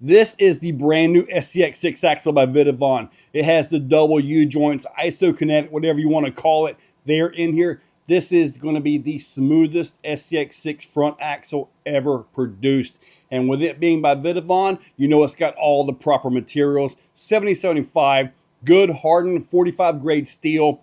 This is the brand new Scx6 axle by Vitavon. It has the double U joints, isokinetic, whatever you want to call it. They're in here. This is going to be the smoothest Scx6 front axle ever produced. And with it being by Vitavon, you know it's got all the proper materials. 7075, good hardened 45 grade steel.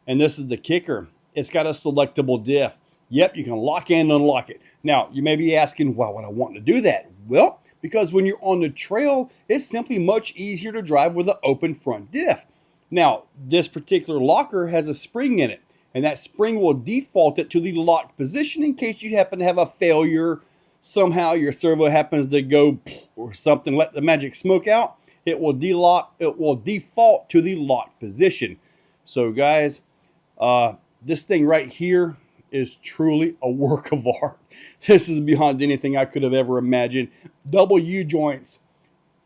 And this is the kicker. It's got a selectable diff. Yep, you can lock and unlock it. Now, you may be asking, why would I want to do that? Well, because when you're on the trail, it's simply much easier to drive with an open front diff. Now, this particular locker has a spring in it, and that spring will default it to the locked position in case you happen to have a failure. Somehow your servo happens to go or something, let the magic smoke out. It will default to the locked position. So guys, this thing right here is truly a work of art. This is beyond anything I could have ever imagined. Double U joints.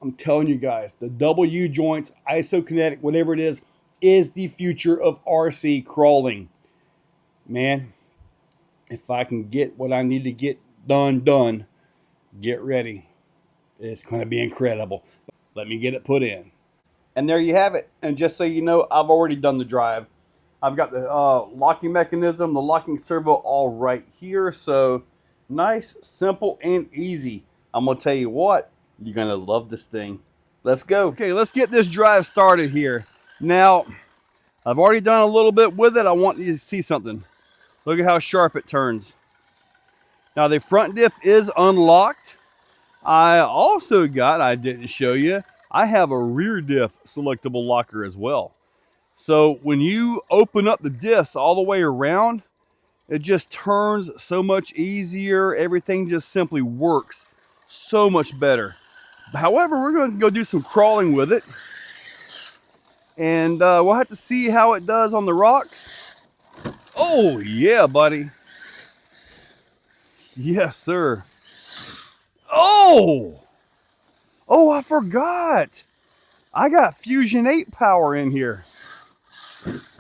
I'm telling you guys, the double U joints, isokinetic, whatever it is the future of RC crawling. Man, if I can get what I need to get done, get ready. It's going to be incredible. Let me get it put in. And there you have it. And just so you know, I've already done the drive. I've got the locking mechanism, the locking servo all right here. So nice, simple, and easy. I'm going to tell you what, you're going to love this thing. Let's go. Okay, let's get this drive started here. Now, I've already done a little bit with it. I want you to see something. Look at how sharp it turns. Now, the front diff is unlocked. I also got, I didn't show you, I have a rear diff selectable locker as well. So when you open up the diffs all the way around, it just turns so much easier. Everything just simply works so much better. However, we're going to go do some crawling with it. And we'll have to see how it does on the rocks. Oh, yeah, buddy. Yes, sir. Oh! Oh, I forgot. I got Fusion 8 power in here.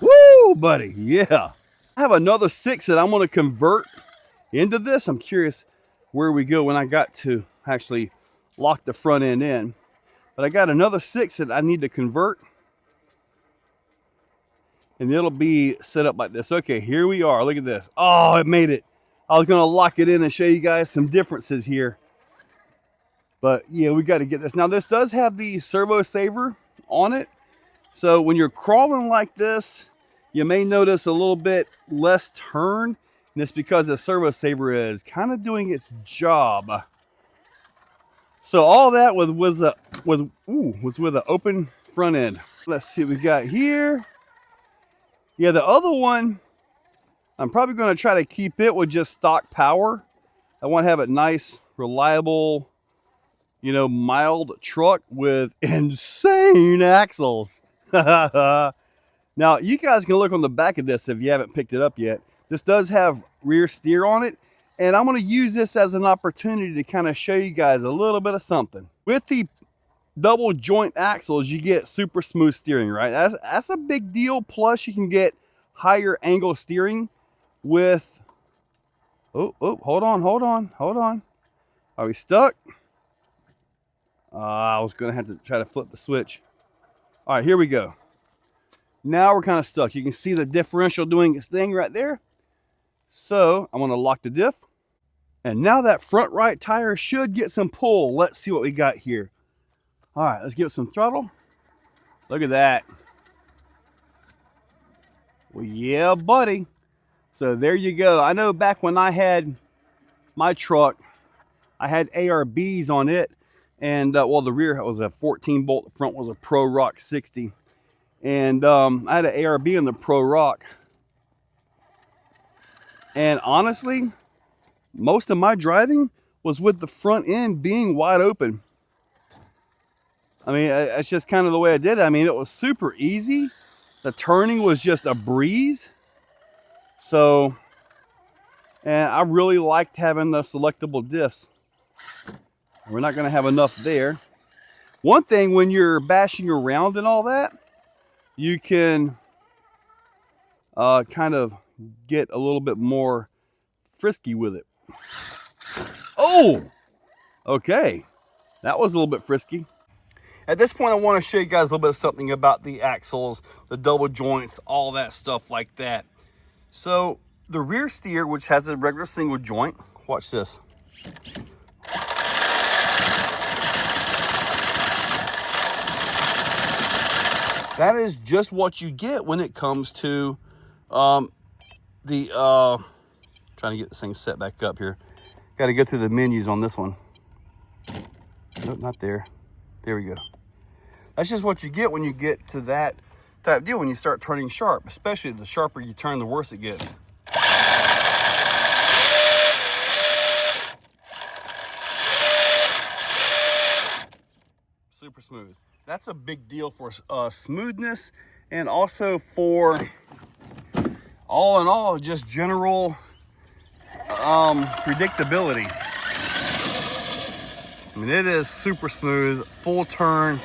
Woo, buddy, yeah. I have another 6 that I'm going to convert into this. I'm curious where we go when I got to actually lock the front end in. But I got another 6 that I need to convert. And it'll be set up like this. Okay, here we are. Look at this. Oh, it made it. I was going to lock it in and show you guys some differences here. But yeah, we got to get this. Now, this does have the servo saver on it. So when you're crawling like this, you may notice a little bit less turn. And it's because the servo saver is kind of doing its job. So all that was with an open front end. Let's see what we got here. Yeah, the other one, I'm probably going to try to keep it with just stock power. I want to have it nice, reliable, you know, mild truck with insane axles. Now, you guys can look on the back of this if you haven't picked it up yet. This does have rear steer on it, and I'm going to use this as an opportunity to kind of show you guys a little bit of something. With the double joint axles, you get super smooth steering, right? That's a big deal. Plus, you can get higher angle steering with... Oh, hold on. Are we stuck? I was going to have to try to flip the switch. All right, here we go. Now we're kind of stuck. You can see the differential doing its thing right there. So I'm going to lock the diff. And now that front right tire should get some pull. Let's see what we got here. All right, let's give it some throttle. Look at that. Well, yeah, buddy. So there you go. I know back when I had my truck, I had ARBs on it. And, well, the rear was a 14 bolt. The front was a Pro Rock 60. And I had an ARB on the Pro Rock. And honestly, most of my driving was with the front end being wide open. I mean, it's just kind of the way I did it. I mean, it was super easy. The turning was just a breeze. So, and I really liked having the selectable diffs. We're not going to have enough there. One thing, when you're bashing around and all that, you can kind of get a little bit more frisky with it. Oh, okay. That was a little bit frisky. At this point, I want to show you guys a little bit of something about the axles, the double joints, all that stuff like that. So the rear steer, which has a regular single joint, watch this. That is just what you get when it comes to trying to get this thing set back up here. Got to go through the menus on this one. Nope, not there. There we go. That's just what you get when you get to that type deal, when you start turning sharp. Especially the sharper you turn, the worse it gets. Super smooth. That's a big deal for smoothness, and also for, all in all, just general predictability. I mean, it is super smooth, full turn.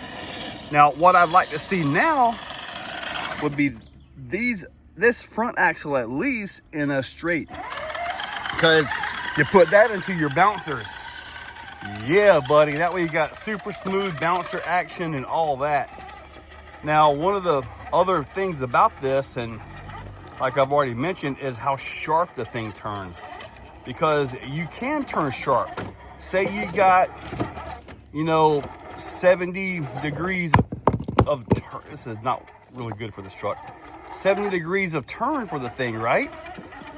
Now, what I'd like to see now would be this front axle at least in a straight, because you put that into your bouncers. Yeah, buddy, that way you got super smooth bouncer action and all that. Now, one of the other things about this, and like I've already mentioned, is how sharp the thing turns. Because you can turn sharp. Say you got, 70 degrees of turn. This is not really good for this truck. 70 degrees of turn for the thing, right?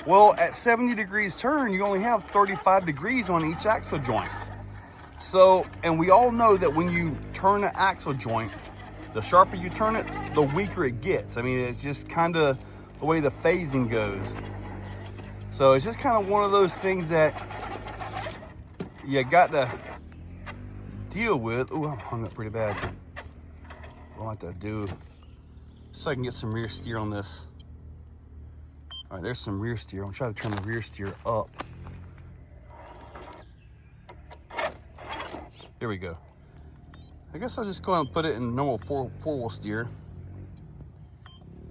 Well, at 70 degrees turn, you only have 35 degrees on each axle joint. So, and we all know that when you turn an axle joint, the sharper you turn it, the weaker it gets. I mean, it's just kind of the way the phasing goes. So it's just kind of one of those things that you got to deal with. Ooh, I'm hung up pretty bad. What I have to do so I can get some rear steer on this. All right, there's some rear steer. I'm trying to turn the rear steer up. There we go. I guess I'll just go ahead and put it in normal four-wheel steer.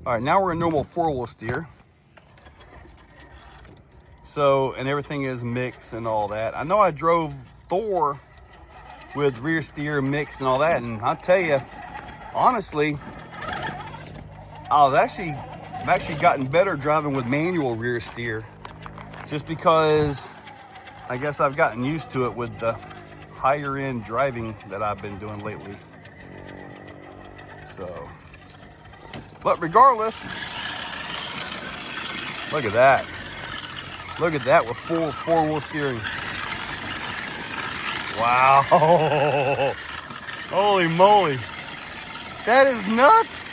All right, now we're in normal four-wheel steer. So, and everything is mixed and all that. I know I drove Thor with rear steer mix and all that, and I'll tell you, honestly, I've actually gotten better driving with manual rear steer, just because I guess I've gotten used to it with the higher end driving that I've been doing lately. So, but regardless, look at that. Look at that with full four-wheel steering. Wow. Holy moly. That is nuts.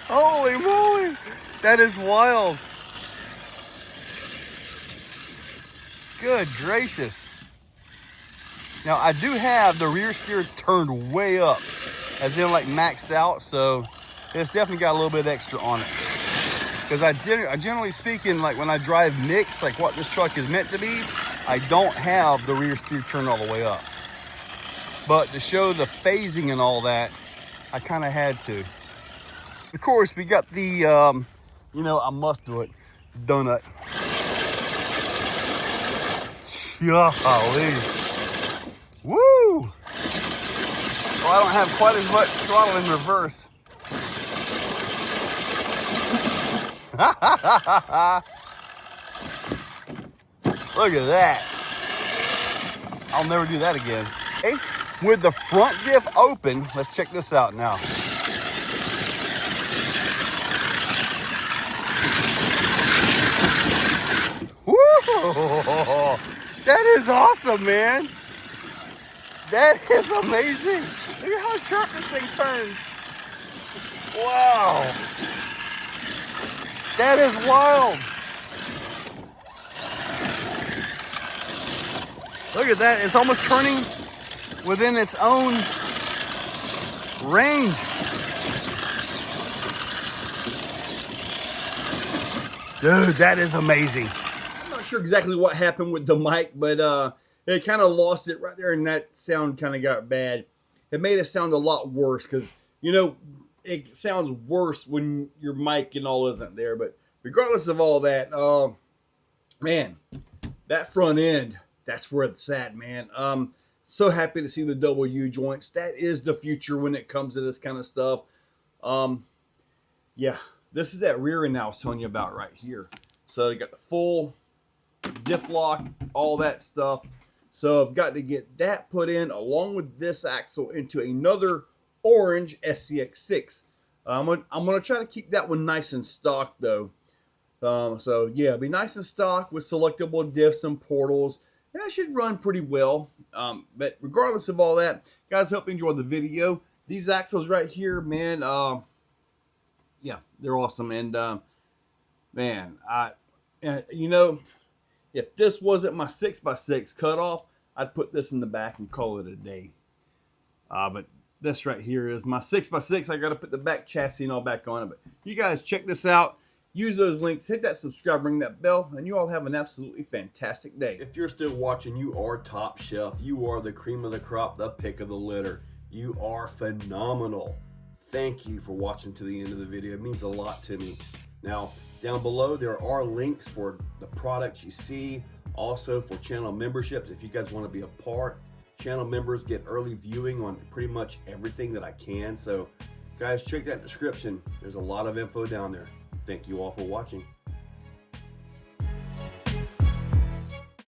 Holy moly. That is wild. Good gracious. Now, I do have the rear steer turned way up, as in like maxed out, so it's definitely got a little bit extra on it. Because I generally speaking, like when I drive mixed, like what this truck is meant to be, I don't have the rear steer turned all the way up. But to show the phasing and all that, I kind of had to. Of course, we got the, I must do it, donut. Golly. Woo! Well, I don't have quite as much throttle in reverse. Look at that. I'll never do that again. Hey, with the front diff open, let's check this out now. Woo! That is awesome, man. That is amazing. Look at how sharp this thing turns. Wow. That is wild. Look at that. It's almost turning within its own range. Dude, that is amazing. I'm not sure exactly what happened with the mic, but it kind of lost it right there, and that sound kind of got bad. It made it sound a lot worse because, it sounds worse when your mic and all isn't there. But regardless of all that, man, that front end that's where it's at, man. So happy to see the double U joints. That is the future when it comes to this kind of stuff. Yeah, this is that rear end I was telling you about right here. So you got the full diff lock, all that stuff. So I've got to get that put in along with this axle into another orange Scx6. I'm gonna try to keep that one nice and stock though. So yeah, be nice and stock with selectable diffs and portals. That should run pretty well. But regardless of all that, guys, hope you enjoyed the video. These axles right here, man, yeah, they're awesome. And man, you know, if this wasn't my 6x6 cutoff, I'd put this in the back and call it a day. But this right here is my 6x6. I got to put the back chassis and all back on it. But you guys check this out. Use those links, hit that subscribe, ring that bell, and you all have an absolutely fantastic day. If you're still watching, you are top shelf. You are the cream of the crop, the pick of the litter. You are phenomenal. Thank you for watching to the end of the video. It means a lot to me. Now, down below, there are links for the products you see. Also for channel memberships, if you guys want to be a part. Channel members get early viewing on pretty much everything that I can. So, guys, check that description. There's a lot of info down there. Thank you all for watching.